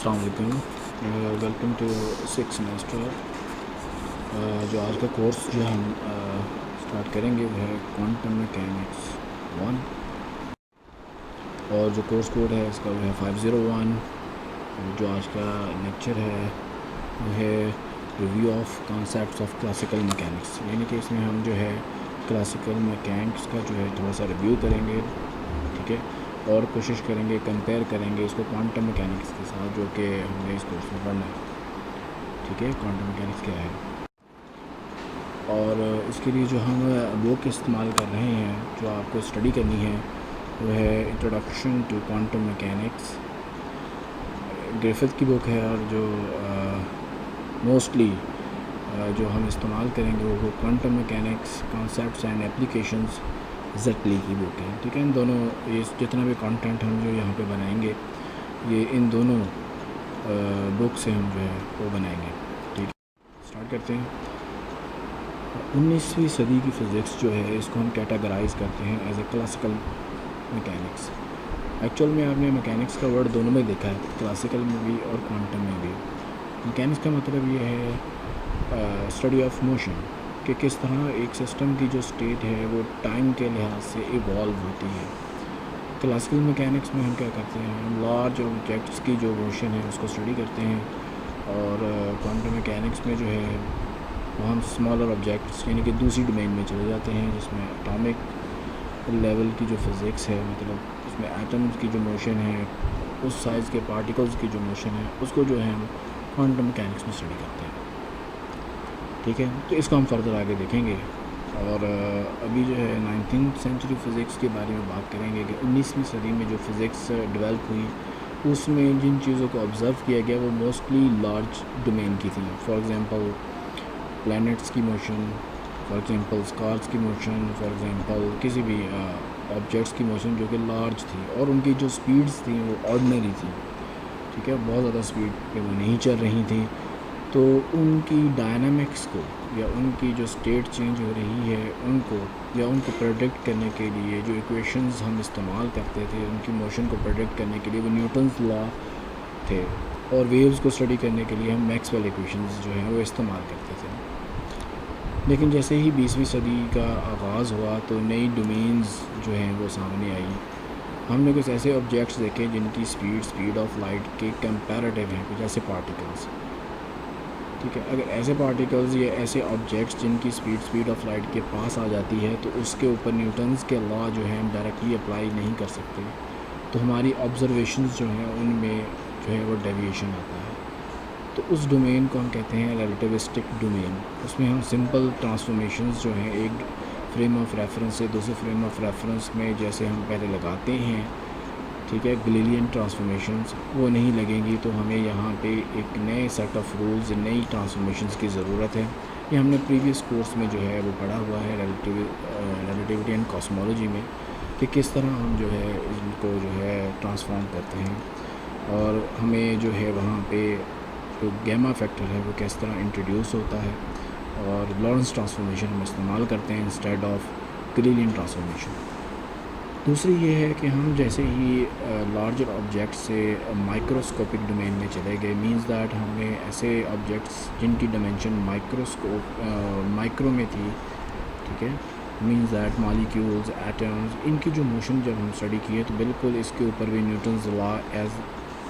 अस्सलाम वालेकुम। Welcome to 6 semester. जो आज का कोर्स जो हम स्टार्ट करेंगे वो है क्वांटम मैकेनिक्स 1 और जो कोर्स कोड है इसका वो है 501। जो आज का लेक्चर है वो है review of concepts of classical mechanics, यानी कि इसमें हम जो है क्लासिकल मैकेनिक्स का जो है थोड़ा सा रिव्यू करेंगे, ठीक है, और कोशिश करेंगे कंपेयर करेंगे इसको क्वांटम मैकेनिक्स के साथ जो कि हमने इस कोर्स में पढ़ना है, ठीक है। क्वांटम मैकेनिक्स क्या है और इसके लिए जो हम बुक इस्तेमाल कर रहे हैं, जो आपको स्टडी करनी है, वो है introduction to quantum mechanics. Griffith की बुक है और जो मोस्टली जो हम इस्तेमाल करेंगे वो quantum mechanics concepts and applications Zettili की बुक है, ठीक है। इन दोनों ये जितना भी कंटेंट हम जो यहाँ पे बनाएंगे ये इन दोनों बुक से हम जो है वो बनाएंगे, ठीक है। स्टार्ट करते हैं। 19वीं सदी की फ़िज़िक्स जो है इसको हम कैटेगराइज करते हैं as a classical mechanics. Actual में आपने मैकेनिक्स का वर्ड दोनों में देखा है, क्लासिकल में भी और क्वांटम में भी। मैकेनिक्स का मतलब ये है स्टडी ऑफ मोशन, कि किस तरह एक सिस्टम की जो स्टेट है वो टाइम के लिहाज से इवॉल्व होती है। क्लासिकल मैकेनिक्स में हम क्या करते हैं, हम लार्ज ऑब्जेक्ट्स की जो मोशन है उसको स्टडी करते हैं, और क्वांटम मैकेनिक्स में जो है वो हम स्मॉलर ऑब्जेक्ट्स यानी कि दूसरी डोमेन में चले जाते हैं, जिसमें एटॉमिक लेवल की जो फ़िज़िक्स है, मतलब उसमें एटम्स की जो मोशन है, उस साइज़ के पार्टिकल्स की जो मोशन है उसको जो है हम क्वांटम मैकेनिक्स में स्टडी करते हैं, ठीक है। तो इसको हम फर्दर आगे देखेंगे। और अभी जो है 19th सेंचुरी फ़िज़िक्स के बारे में बात करेंगे कि 19वीं सदी में जो फ़िज़िक्स डेवलप हुई उसमें जिन चीज़ों को ऑब्ज़र्व किया गया वो मोस्टली लार्ज डोमेन की थी। फॉर एग्ज़ाम्पल प्लैनेट्स की मोशन, फॉर एग्ज़ाम्पल स्टार्स की मोशन, फॉर एग्ज़ाम्पल किसी भी ऑब्जेक्ट्स की मोशन जो कि लार्ज थी, और उनकी जो स्पीड्स थी वो ऑर्डिनरी थी, ठीक है, बहुत ज़्यादा स्पीड पे वो नहीं चल रही थी। तो उनकी डायनामिक्स को या उनकी जो स्टेट चेंज हो रही है उनको प्रेडिक्ट करने के लिए जो इक्वेशंस हम इस्तेमाल करते थे, उनकी मोशन को प्रेडिक्ट करने के लिए वो न्यूटन्स लॉ थे, और वेव्स को स्टडी करने के लिए हम मैक्सवेल इक्वेशंस जो हैं वो इस्तेमाल करते थे। लेकिन जैसे ही 20वीं सदी का आगाज़ हुआ तो नई डोमेन्स जो हैं वो सामने आई। हमने कुछ ऐसे ऑब्जेक्ट्स देखे जिनकी स्पीड ऑफ लाइट के कंपैरेटिव हैं, कुछ ऐसे पार्टिकल्स, ठीक है। अगर ऐसे पार्टिकल्स या ऐसे ऑब्जेक्ट्स जिनकी स्पीड ऑफ लाइट के पास आ जाती है तो उसके ऊपर न्यूटन्स के लॉ जो है हम डायरेक्टली अप्लाई नहीं कर सकते, तो हमारी ऑब्जर्वेशंस जो हैं उनमें जो है वो डेविएशन आता है। तो उस डोमेन को हम कहते हैं रिलेटिविस्टिक डोमेन। उसमें हम सिंपल ट्रांसफॉर्मेशंस जो हैं एक फ्रेम ऑफ रेफरेंस से दूसरे फ्रेम ऑफ रेफरेंस में जैसे हम पहले लगाते हैं, ठीक है, गैलीलियन ट्रांसफॉर्मेशंस वो नहीं लगेंगी, तो हमें यहाँ पे एक नए सेट ऑफ रूल्स, नई ट्रांसफॉर्मेशंस की ज़रूरत है। ये हमने प्रीवियस कोर्स में जो है वो पढ़ा हुआ है रिलेटिविटी एंड कॉस्मोलॉजी में, कि किस तरह हम जो है इनको जो है ट्रांसफॉर्म करते हैं, और हमें जो है वहाँ पे जो गैमा फैक्टर है वो किस तरह इंट्रोड्यूस होता है, और लॉरेंस ट्रांसफॉर्मेशन हम इस्तेमाल करते हैं इंस्टेड ऑफ गैलीलियन ट्रांसफॉर्मेशन। दूसरी ये है कि हम जैसे ही लार्जर ऑब्जेक्ट से माइक्रोस्कोपिक डोमेन में चले गए, मींस दैट हमें ऐसे ऑब्जेक्ट्स जिनकी डायमेंशन माइक्रो में थी, ठीक है, मींस दैट मॉलिक्यूल्स, एटम्स, इनकी जो मोशन जब हम स्टडी किए तो बिल्कुल इसके ऊपर भी न्यूटन्स लॉ एज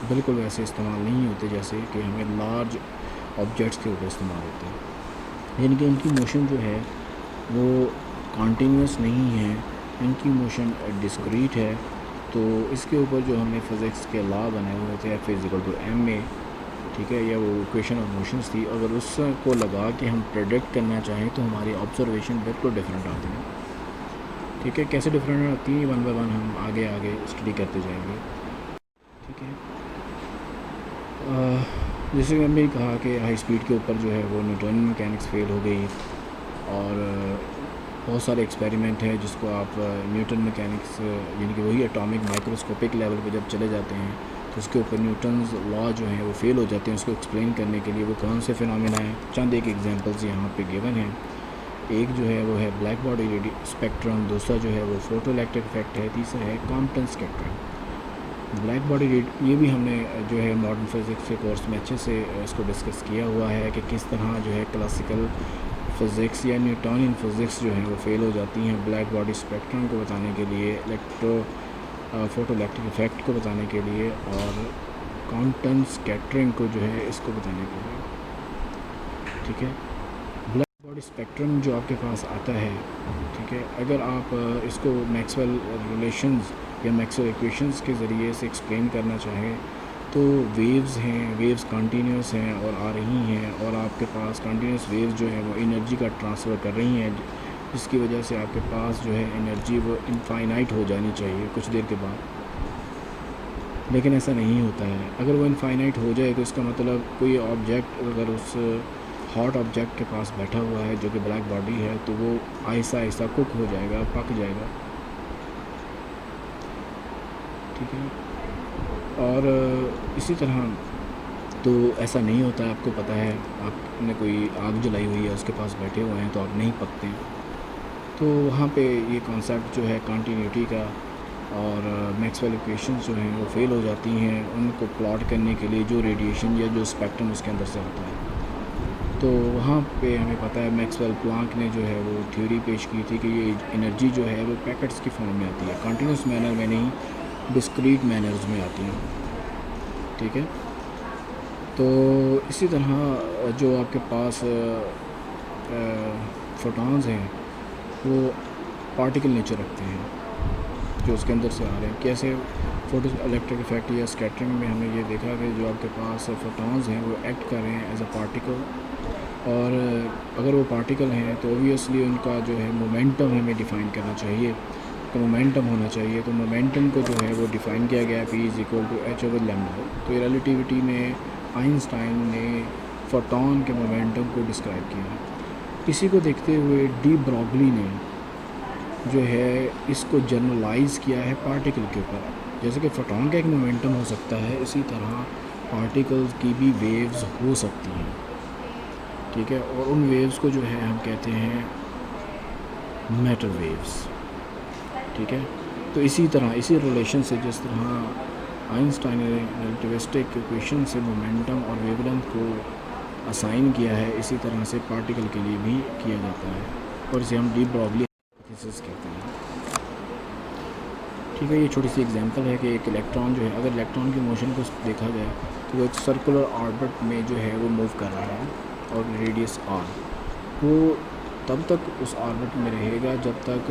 बिल्कुल वैसे इस्तेमाल नहीं होते जैसे कि हमें लार्ज ऑब्जेक्ट्स के ऊपर इस्तेमाल होते हैं, यानी कि इनकी मोशन जो है वो कॉन्टीन्यूस नहीं है, इनकी मोशन डिस्क्रीट है। तो इसके ऊपर जो हमने फ़िज़िक्स के लॉ बनाए हुए थे F=m में, ठीक है, या वो इक्वेशन ऑफ मोशंस थी, अगर उसको लगा कि हम प्रेडिक्ट करना चाहें तो हमारी ऑब्जर्वेशन बिल्कुल डिफरेंट आती है, ठीक है। कैसे डिफरेंट आती है वन बाय वन हम आगे स्टडी करते जाएंगे, ठीक है। जैसे हमने कहा कि हाई स्पीड के ऊपर जो है वो न्यूटन मैकेनिक्स फेल हो गई, और बहुत सारे एक्सपेरिमेंट हैं जिसको आप न्यूटन मैकेनिक्स यानी कि वही एटॉमिक माइक्रोस्कोपिक लेवल पे जब चले जाते हैं तो उसके ऊपर न्यूटन्स लॉ जो है वो फेल हो जाते हैं। उसको एक्सप्लेन करने के लिए वो कौन से फिनोमेना हैं, चंद एक एग्जांपल्स यहाँ पे गिवन हैं। एक जो है वो है ब्लैक बॉडी स्पेक्ट्रम, दूसरा जो है वो फोटो इलेक्ट्रिक इफेक्ट है, तीसरा है कॉम्पटन स्पेक्ट्रम। ब्लैक बॉडी ये भी हमने जो है मॉडर्न फिज़िक्स के कोर्स में अच्छे से इसको डिस्कस किया हुआ है कि किस तरह जो है क्लासिकल फ़िज़िक्स या न्यूटोनियन फ़िज़िक्स जो है वो फेल हो जाती हैं ब्लैक बॉडी स्पेक्ट्रम को बताने के लिए, फोटो इलेक्ट्रिक इफ़ेक्ट को बताने के लिए और क्वांटम स्कैटरिंग को जो है इसको बताने के लिए। ठीक है, ब्लैक बॉडी स्पेक्ट्रम जो आपके पास आता है, ठीक है, अगर आप इसको मैक्सवेल रिलेशंस या मैक्सवेल इक्वेशंस के ज़रिए से एक्सप्लेन करना चाहें तो वेव्स हैं, वेव्स कंटिन्यूस हैं और आ रही हैं और आपके पास कंटिन्यूस वेव्स जो है वो एनर्जी का ट्रांसफ़र कर रही हैं, जिसकी वजह से आपके पास जो है एनर्जी वो इनफाइनाइट हो जानी चाहिए कुछ देर के बाद, लेकिन ऐसा नहीं होता है। अगर वो इनफाइनाइट हो जाए तो इसका मतलब कोई ऑब्जेक्ट अगर उस हॉट ऑब्जेक्ट के पास बैठा हुआ है जो कि ब्लैक बॉडी है तो वो आहिस्ता आहिस्ता कुक हो जाएगा, पक जाएगा। ठीक है, और इसी तरह तो ऐसा नहीं होता है, आपको पता है, आपने कोई आग जलाई हुई है उसके पास बैठे हुए हैं तो आप नहीं पकते हैं। तो वहाँ पे ये कॉन्सेप्ट जो है कंटिन्यूटी का और मैक्सवेल इक्वेशंस जो हैं वो फेल हो जाती हैं उनको प्लॉट करने के लिए जो रेडिएशन या जो स्पेक्ट्रम उसके अंदर से आता है। तो वहाँ पे हमें पता है मैक्सवेल प्लांक ने जो है वो थ्योरी पेश की थी कि ये एनर्जी जो है वो पैकेट्स की फॉर्म में आती है, कंटिन्यूस मैनर में नहीं, डिस्क्रीट मैनर्स में आती हैं। ठीक है, तो इसी तरह जो आपके पास फोटॉन्स हैं वो पार्टिकल नेचर रखते हैं जो उसके अंदर से आ रहे हैं। कैसे? फोटो इलेक्ट्रिक इफेक्ट या स्कैटरिंग में हमने ये देखा कि जो आपके पास फोटॉन्स हैं वो एक्ट कर रहे हैं एज अ पार्टिकल, और अगर वो पार्टिकल हैं तो ओबियसली उनका जो है मोमेंटम हमें डिफ़ाइन करना चाहिए, तो मोमेंटम होना चाहिए। तो मोमेंटम को जो है वो डिफ़ाइन किया गया है P=h/λ। तो रिलेटिविटी में आइंस्टाइन ने फोटॉन के मोमेंटम को डिस्क्राइब किया। इसी को देखते हुए डी ब्रॉगली ने जो है इसको जनरलाइज़ किया है पार्टिकल के ऊपर। जैसे कि फोटॉन का एक मोमेंटम हो सकता है, इसी तरह पार्टिकल्स की भी वेव्स हो सकती हैं। ठीक है, और उन वेव्स को जो है हम कहते हैं मैटर वेव्स। ठीक है, तो इसी तरह इसी रिलेशन से जिस तरह आइंस्टाइन ने रिलेटिविस्टिक इक्वेशन से मोमेंटम और वेवलेंथ को असाइन किया है, इसी तरह से पार्टिकल के लिए भी किया जाता है और इसे हम डी ब्रॉगली हाइपोथेसिस कहते हैं। ठीक है, ये छोटी सी एग्जांपल है कि एक इलेक्ट्रॉन जो है, अगर इलेक्ट्रॉन की मोशन को देखा जाए तो वो एक सर्कुलर ऑर्बिट में जो है वो मूव कर रहा है और रेडियस r, वो तब तक उस ऑर्बिट में रहेगा जब तक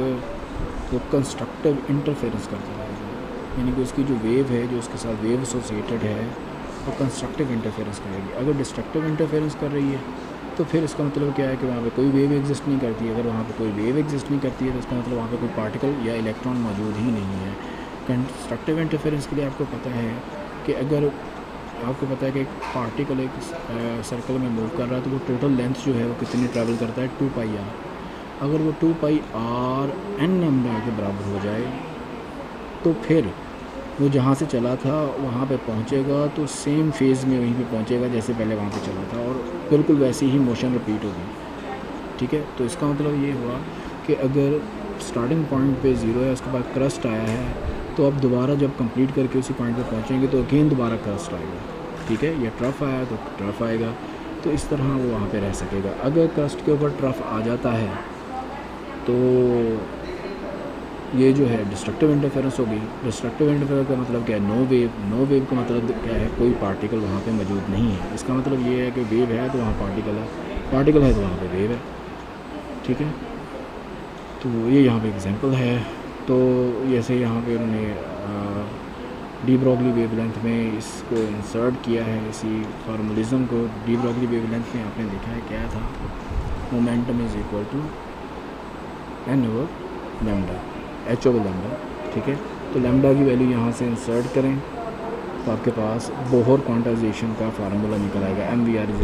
वो कंस्ट्रक्टिव इंटरफेरेंस करता रहेगा, यानी कि उसकी जो वेव है, जो उसके साथ वेव एसोसिएटेड है, वो कंस्ट्रक्टिव इंटरफेरेंस करेगी। अगर डिस्ट्रक्टिव इंटरफेरेंस कर रही है तो फिर इसका मतलब क्या है कि वहाँ पे कोई वेव एग्जिस्ट नहीं करती है। अगर वहाँ पे कोई वेव एग्जिस्ट नहीं करती है तो इसका मतलब वहाँ पे कोई पार्टिकल या इलेक्ट्रॉन मौजूद ही नहीं है। कंस्ट्रक्टिव इंटरफेरेंस के लिए आपको पता है कि अगर आपको पता है कि एक पार्टिकल एक सर्कल में मूव कर रहा है तो वो टोटल लेंथ जो है वो कितनी ट्रैवल करता है, 2πr। अगर वो 2πr n नंबर के बराबर हो जाए तो फिर वो जहाँ से चला था वहाँ पे पहुँचेगा तो सेम फेज़ में वहीं पे पहुँचेगा जैसे पहले वहाँ पे चला था, और बिल्कुल वैसी ही मोशन रिपीट होगी। ठीक है, तो इसका मतलब ये हुआ कि अगर स्टार्टिंग पॉइंट पे ज़ीरो है, उसके बाद क्रस्ट आया है, तो अब दोबारा जब कंप्लीट करके उसी पॉइंट पे पहुँचेंगे तो अगेन दोबारा क्रस्ट आएगा। ठीक है, या ट्रफ आया तो ट्रफ आएगा, तो इस तरह वो वहाँ पे रह सकेगा। अगर क्रस्ट के ऊपर ट्रफ आ जाता है तो ये जो है डिस्ट्रक्टिव इंटरफेरेंस होगी। डिस्ट्रक्टिव इंटरफेरेंस का मतलब क्या है? नो वेव का मतलब क्या है? कोई पार्टिकल वहाँ पे मौजूद नहीं है। इसका मतलब ये है कि वेव है तो वहाँ पार्टिकल है, पार्टिकल है तो वहाँ पे वेव है। ठीक है, तो ये यहाँ पे एग्जांपल है। तो जैसे यहाँ पे उन्होंने डी ब्रॉगली वेवलेंथ में इसको इंसर्ट किया है, इसी फार्मूलिज्म को। डी ब्रॉगली वेवलेंथ में आपने देखा है क्या था? Momentum is equal to n/λ, h/λ। ठीक है, तो लैम्डा की वैल्यू यहाँ से इंसर्ट करें तो आपके पास बोहर क्वांटाइजेशन का फार्मूला निकल आएगा, mvr =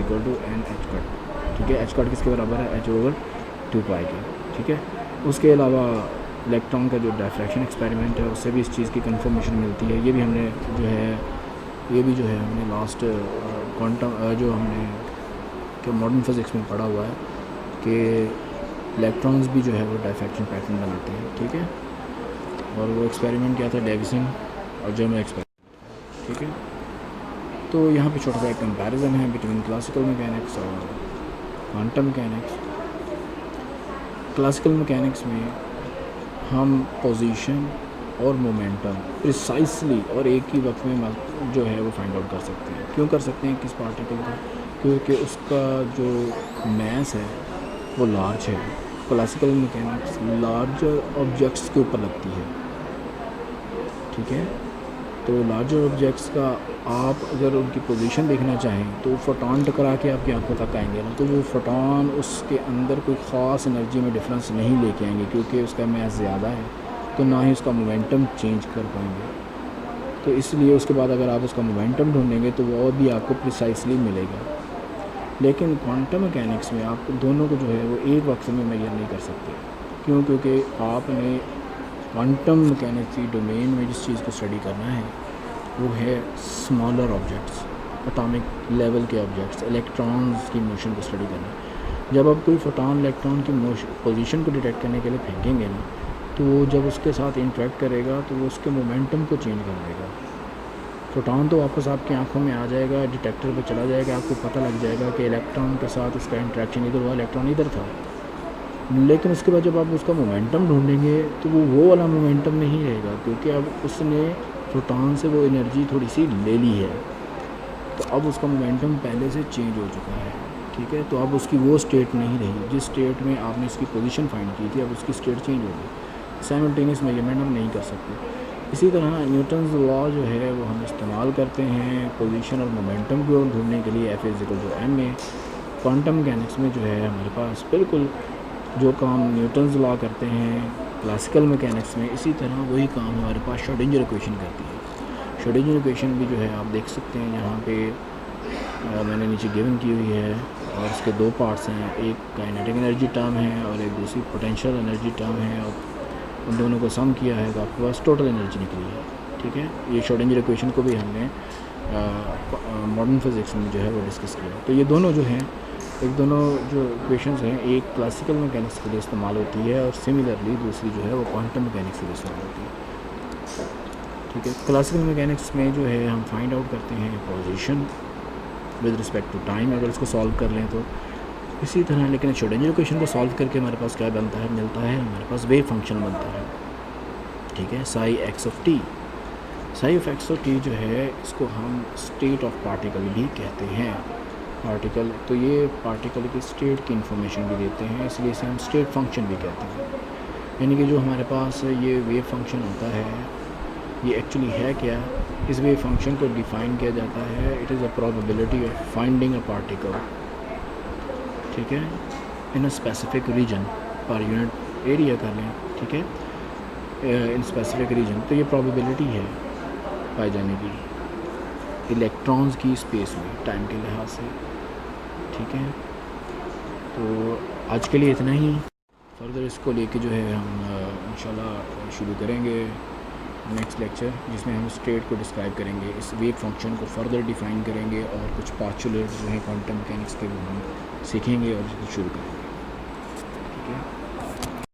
n(h)। ठीक है, h किसके बराबर है? h/2π के। ठीक है, उसके अलावा इलेक्ट्रॉन का जो डायफ्रैक्शन एक्सपेरिमेंट है उससे भी इस चीज़ की कंफर्मेशन मिलती है। ये भी हमने जो है हमने लास्ट क्वांटम जो हमने मॉडर्न फिज़िक्स में पढ़ा हुआ है कि इलेक्ट्रॉन्स भी जो है वो डायफ्रैक्शन पैटर्न बनाते हैं। ठीक है, और वो एक्सपेरिमेंट क्या था? डेविसन और जर्मर एक्सपेरिमेंट। ठीक है। तो यहाँ पे छोटा सा एक कंपैरिजन है बिटवीन क्लासिकल मैकेनिक्स और क्वांटम मैकेनिक्स। क्लासिकल मैकेनिक्स में हम पोजीशन और मोमेंटम प्रिसाइसली और एक ही वक्त में जो है वो फाइंड आउट कर सकते हैं। क्यों कर सकते हैं किस पार्टिकल का? क्योंकि उसका जो मैस है वो लार्ज है। क्लासिकल मैकेनिक्स लार्जर ऑब्जेक्ट्स के ऊपर लगती है, ठीक है। तो लार्जर ऑब्जेक्ट्स का आप अगर उनकी पोजीशन देखना चाहें तो फोटोन टकरा के आपकी आंखों तक आएंगे ना, तो वो फोटोन उसके अंदर कोई ख़ास एनर्जी में डिफरेंस नहीं लेके आएंगे, क्योंकि उसका मैस ज़्यादा है, तो ना ही उसका मोमेंटम चेंज कर पाएंगे। तो इसलिए उसके बाद अगर आप उसका मोमेंटम ढूंढेंगे तो वो भी आपको प्रिसाइसली मिलेगा। लेकिन क्वांटम मैकेनिक्स में आप दोनों को जो है वो एक वक्त में मेजर नहीं कर सकते। क्यों? क्योंकि आपने क्वांटम मैकेनिक्स की डोमेन में जिस चीज़ को स्टडी करना है वो है स्मॉलर ऑब्जेक्ट्स, एटॉमिक लेवल के ऑब्जेक्ट्स, इलेक्ट्रॉन्स की मोशन को स्टडी करना है। जब आप कोई फोटोन इलेक्ट्रॉन की पोजीशन को डिटेक्ट करने के लिए फेंकेंगे ना, तो वो जब उसके साथ इंटरेक्ट करेगा तो वो उसके मोमेंटम को चेंज कर देगा। फोटोन तो वापस आपकी आंखों में आ जाएगा, डिटेक्टर पे चला जाएगा, आपको पता लग जाएगा कि इलेक्ट्रॉन के साथ इसका इंटरेक्शन इधर हुआ, इलेक्ट्रॉन इधर था। लेकिन उसके बाद जब आप उसका मोमेंटम ढूंढेंगे तो वो वाला मोमेंटम नहीं रहेगा, क्योंकि अब उसने फोटोन से वो एनर्जी थोड़ी सी ले ली है, तो अब उसका मोमेंटम पहले से चेंज हो चुका है, ठीक है। तो अब उसकी वो स्टेट नहीं रही जिस स्टेट में आपने इसकी पोजीशन फाइंड की थी, अब उसकी स्टेट चेंज हो गई। साइमल्टेनियस मेजरमेंट हम नहीं कर सकते। इसी तरह न्यूटन्स लॉ जो है वो हम इस्तेमाल करते हैं पोजीशन और मोमेंटम को ढूंढने के लिए, F=m में। क्वांटम मैकेनिक्स में जो है हमारे पास बिल्कुल जो काम न्यूटन्स लॉ करते हैं क्लासिकल मैकेनिक्स में, इसी तरह वही काम हमारे पास श्रोडिंगर इक्वेशन करती है। श्रोडिंगर इक्वेशन भी जो है आप देख सकते हैं यहाँ पे मैंने नीचे गिवन की हुई है, और इसके दो पार्ट्स हैं, एक काइनेटिक एनर्जी टर्म है और एक दूसरी पोटेंशियल एनर्जी टर्म है, और उन दोनों को सम किया है तो आपके पास टोटल एनर्जी निकली है, ठीक है। ये श्रोडिंगर इक्वेशन को भी हमने मॉडर्न फिज़िक्स में जो है वो डिस्कस किया। तो ये दोनों जो हैं, एक दोनों जो इक्वेशंस हैं, एक क्लासिकल मैकेनिक्स के लिए इस्तेमाल होती है और सिमिलरली दूसरी जो है वो क्वांटम मैकेनिक्स के लिए इस्तेमाल होती है, ठीक है। क्लासिकल मैकेनिक्स में जो है हम फाइंड आउट करते हैं position with respect to time, अगर इसको सॉल्व कर लें तो इसी तरह। लेकिन श्रोडिंगर इक्वेशन को सॉल्व करके हमारे पास क्या बनता है, मिलता है हमारे पास वेव फंक्शन बनता है, ठीक है, Sai x of T. Sigh of x of T जो है इसको हम स्टेट ऑफ पार्टिकल भी कहते हैं। पार्टिकल, तो ये पार्टिकल की स्टेट की इन्फॉर्मेशन भी देते हैं, इसलिए इसे हम स्टेट फंक्शन भी कहते हैं। यानी कि जो हमारे पास ये वेव फंक्शन होता है ये एक्चुअली है क्या? इस वेव फंक्शन को डिफ़ाइन किया जाता है, it is a probability of finding a particle, ठीक है, in a specific region per unit area कर लें, ठीक है, इन स्पेसिफिक रीजन। तो ये प्रोबेबिलिटी है पाए जाने की इलेक्ट्रॉन्स की स्पेस में टाइम के लिहाज से, ठीक है। तो आज के लिए इतना ही, फर्दर इसको लेके जो है हम इंशाल्लाह शुरू करेंगे नेक्स्ट लेक्चर, जिसमें हम स्टेट को डिस्क्राइब करेंगे, इस वेव फंक्शन को फर्दर डिफ़ाइन करेंगे और कुछ पार्चुलर्स जो हैं क्वांटम मैकेनिक्स के वो हम सीखेंगे और इसको शुरू करेंगे।